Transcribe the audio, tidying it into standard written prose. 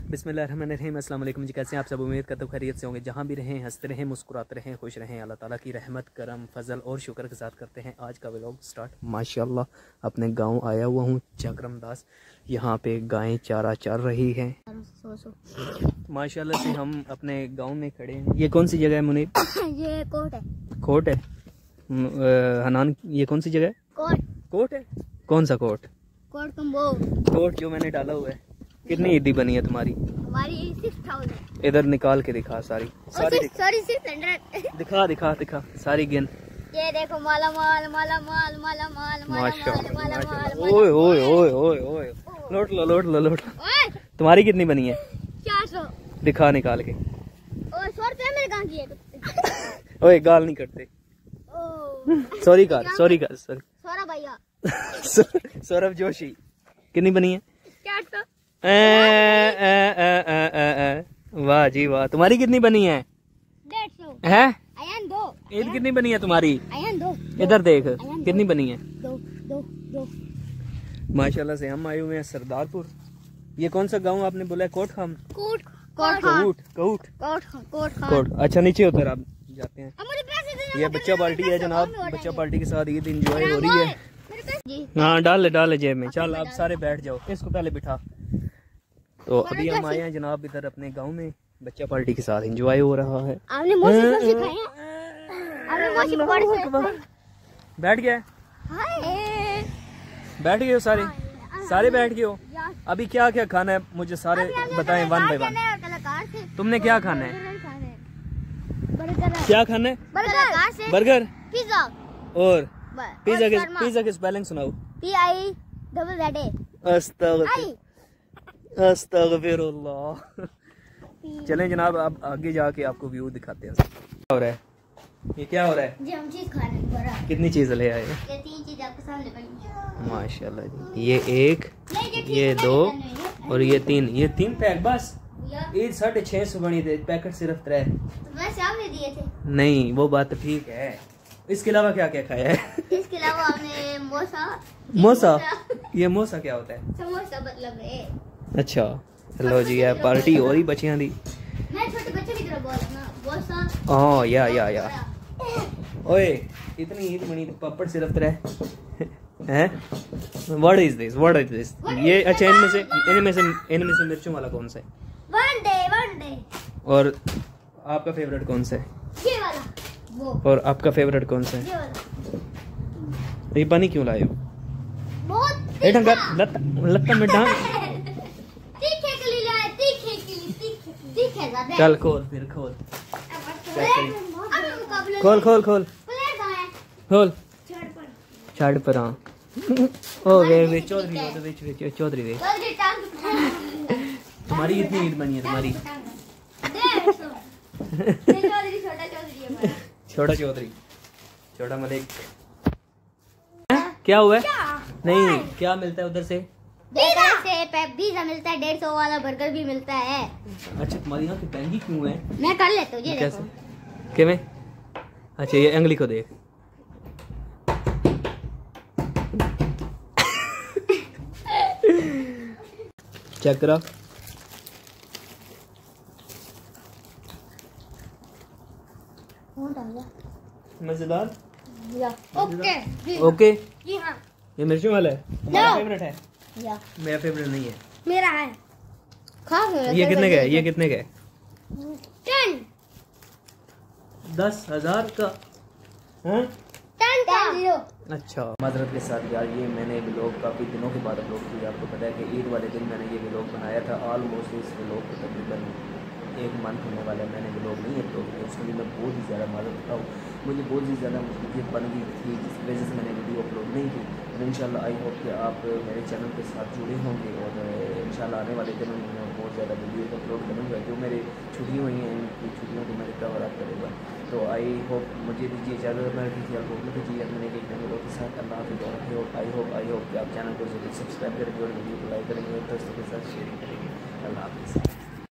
बिस्मिल्लाहिर्रहमानिर्रहीम। अस्सलाम वालेकुम जी, कैसे हैं आप सब? उम्मीद करता हूँ खैरियत से होंगे। जहाँ भी रहें हंसते रहें, मुस्कुराते रहें, खुश रहें। अल्लाह ताला की रहमत, करम, फजल और शुक्र के साथ करते हैं आज का व्लॉग स्टार्ट। माशाल्लाह अपने गांव आया हुआ हूँ चक्रमदास। यहाँ पे गायें चारा चर रही हैं। माशाल्लाह से हम अपने गाँव में खड़े हैं। ये कौन सी जगह है मुनीब? ये कोट है। कोट है हनान, ये कौन सी जगह है? कोट है। कौन सा कोट? कोट जो मैंने डाला हुआ है। कितनी ईदी बनी है तुम्हारी? हमारी 6000। इधर निकाल के दिखा सारी सॉरी 600। दिखा सारी गिन। ये देखो माला माल माला माल माला माल माशाल्लाह। ओए ओए ओए ओए ओए, लोट लो। तुम्हारी कितनी बनी है? 400। दिखा निकाल के। 100 रुपया मेरे कहाँ की है? ओए गाल नहीं करते। सॉरी सौरभ भैया। सौरभ जोशी। कितनी बनी है? 400। वाह जी वाह। तुम्हारी कितनी बनी है? 150 है। अयन 2। ईद कितनी बनी है तुम्हारी? अयन 2। इधर देख कितनी बनी है? 2। माशाल्लाह से हम आए हुए हैं सरदारपुर। ये कौन सा गांव आपने बोला है? कोट खाम। कोट। अच्छा नीचे उतर आप जाते हैं। ये बच्चा पार्टी है जनाब। बच्चा पार्टी के साथ ईद एंजॉय हो रही है। हाँ डाल जेब में। चल आप सारे बैठ जाओ, इसको पहले बिठा। तो अभी हम आए हैं जनाब इधर अपने गांव में। बच्चा पार्टी के साथ एंजॉय हो रहा है। बैठ गया? बैठ गए हो सारे बैठ गए हो। अभी क्या क्या खाना है मुझे सारे बताएं वन बाय वन। तुमने क्या खाना है? क्या खाना है? Burger, pizza. और पिज्जा के स्पेलिंग सुनाओ। अस्तगफिरुल्लाह। चलें जनाब, अब आगे जाके आपको व्यू दिखाते हैं। क्या हो रहा है? ये क्या हो रहा है? जी हम चीज खा रहे हैं। कितनी चीज ले आए? ये 3 चीज आपके सामने पड़ी। माशाल्लाह जी। ये 1, ये 2 और ये 3। ये 3 पैक बस। ये 650 बनी थे पैकेट, सिर्फ 3। वैसे आपने दिए थे। नहीं वो बात ठीक है। इसके अलावा क्या क्या खाया है? इसके अलावा हमने मोसा। ये मोसा क्या होता है? समोसा मतलब है। अच्छा लो जी, है पार्टी हो रही बच्चियां दी। मैं छोटे बच्चे की तरह बोल रहा हूं मोसा। ओह या ओए इतनी ईद बनी थी, पापड़ सिर्फ 3 हैं। What is this? ये अच्छा इनमें से मिर्चों वाला कौन सा है? One day. और आपका फेवरेट कौन सा है? ये वाला। वो। और आपका फेवरेट कौन सा है? ये वाला। ये पानी क्यों लाए हो? बहुत लत्ता में डाल। तीखे के लिए लाए, तीखे ज्यादा। चल खोल फिर खोल। खोल छड़ पर। हाँ ओ वे चौधरी वे। तुम्हारी कितनी ईद बनी है तुम्हारी? छोटा मलिक। क्या हुआ है? नहीं क्या मिलता है उधर से? पिज्जा मिलता है, 150 वाला बर्गर भी मिलता है। अच्छा तुम्हारी यहाँ की महंगी क्यों है? मैं कर लेता हूँ। ये कैसे? क्या में? अच्छा ये अंगली को देख। चेक करो। मजेदार। ओके जी हाँ। ये मिर्चों वाला है? तुम्हारा फेवरेट है? या मेरा फेवरेट नहीं है। मेरा है। ये कितने का है? ये कितने का है? 10,000 का। हाँ? 10 अच्छा माजरत के साथ यार, ये मैंने व्लॉग काफ़ी दिनों के बाद अपलोड किया। आपको पता है कि ईद वाले दिन मैंने ये व्लॉग बनाया था। ऑलमोस्ट इस व्लॉग को तकरीबन 1 मंथ होने वाला है मैंने व्लॉग नहीं अपलोड किया। उसके लिए मैं बहुत ही ज़्यादा माजरत करता हूँ। मुझे बहुत ही ज़्यादा मुश्किल बन गई थी जिस वजह से मैंने वीडियो अपलोड नहीं की। और इंशाल्लाह आई होप कि आप मेरे चैनल के साथ जुड़े होंगे। और इंशाल्लाह आने वाले दिनों में मैं बहुत ज़्यादा वीडियो अपलोड करूँगा। जो मेरी छुट्टियाँ हुई हैं इनकी छुट्टियों को मैं कवर अप करूँगा। तो आई होप मुझे दीजिए इजाज़त। मैं दीजिए मैंने एक नए वीडियो के साथ। अल्लाह हाफ़िज़। आई होप कि आप चैनल को जरूर सब्सक्राइब करेंगे और वीडियो को लाइक करेंगे और दोस्तों के साथ शेयर करेंगे। अल्लाह हाफ़िज़।